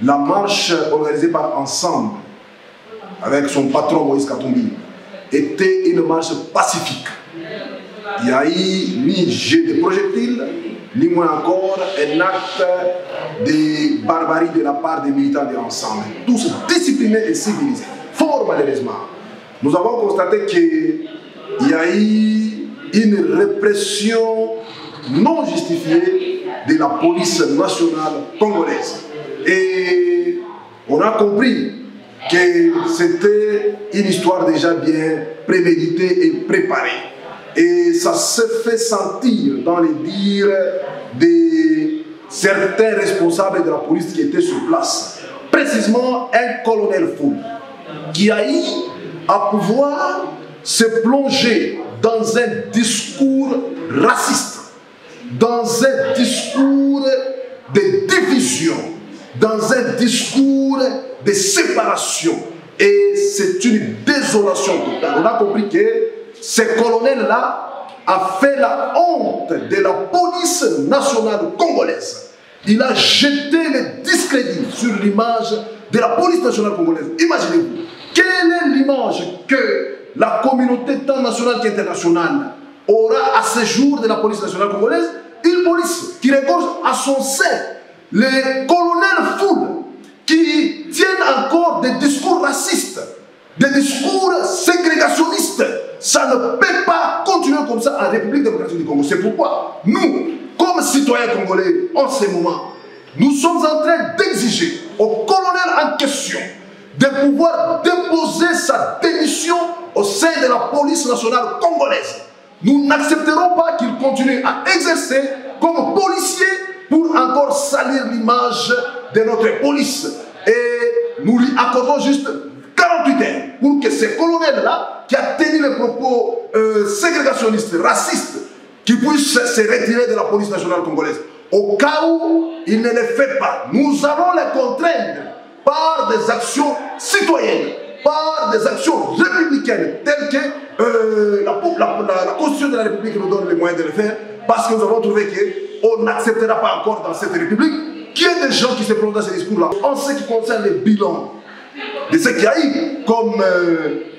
la marche organisée par Ensemble, avec son patron Moïse Katumbi, était une marche pacifique. Il y a eu ni jet de projectiles, ni moins encore un acte de barbarie de la part des militants de Ensemble. Tous disciplinés et civilisés. Fort malheureusement, nous avons constaté qu'il y a eu une répression non justifiée de la police nationale congolaise. Et on a compris que c'était une histoire déjà bien préméditée et préparée. Et ça se fait sentir dans les dires de certains responsables de la police qui étaient sur place. Précisément un colonel fou qui a eu à pouvoir se plonger dans un discours raciste, dans un discours de division, dans un discours de séparation. Et c'est une désolation totale. On a compris que ce colonel-là a fait la honte de la police nationale congolaise. Il a jeté le discrédit sur l'image de la police nationale congolaise. Imaginez-vous, quelle est l'image que la communauté tant nationale qu'internationale aura à ce jour de la police nationale congolaise? Une police qui regorge à son sein les colonels foules qui tiennent encore des discours racistes, des discours ségrégationnistes. Ça ne peut pas continuer comme ça en République démocratique du Congo. C'est pourquoi nous, comme citoyens congolais, en ce moment, nous sommes en train d'exiger au colonel en question de pouvoir déposer sa démission au sein de la police nationale congolaise. Nous n'accepterons pas qu'il continue à exercer comme policier pour encore salir l'image de notre police. Et nous lui accordons juste 48 heures pour que ce colonel-là, qui a tenu les propos ségrégationnistes, racistes, qui puisse se retirer de la police nationale congolaise. Au cas où il ne le fait pas, nous allons les contraindre par des actions citoyennes, par des actions républicaines, telles que la Constitution de la République nous donne les moyens de le faire, parce que nous avons trouvé qu'on n'acceptera pas encore dans cette République qu'il y ait des gens qui se prononcent dans ces discours-là. En ce qui concerne les bilans de ce qu'il y a eu comme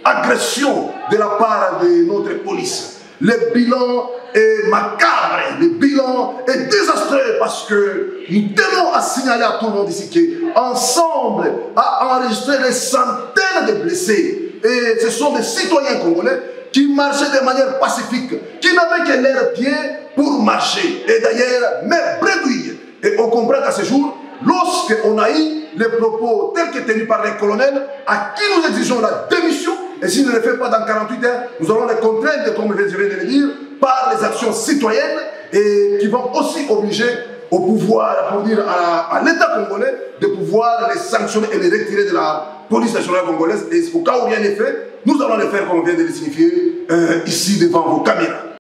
agression de la part de notre police, le bilan est macabre, le bilan est désastreux parce que nous tenons à signaler à tout le monde ici qu'Ensemble a enregistré des centaines de blessés. Et ce sont des citoyens congolais qui marchaient de manière pacifique, qui n'avaient que leurs pieds pour marcher. Et d'ailleurs, même bredouille. Et on comprend qu'à ce jour, lorsqu'on a eu les propos tels que tenus par les colonels, à qui nous exigeons la démission, et s'il ne le fait pas dans 48 heures, nous allons les contraindre, comme je viens de le dire, par les actions citoyennes et qui vont aussi obliger au pouvoir, pour dire à l'État congolais, de pouvoir les sanctionner et les retirer de la police nationale congolaise. Et au cas où rien n'est fait, nous allons le faire comme on vient de le signifier ici devant vos caméras.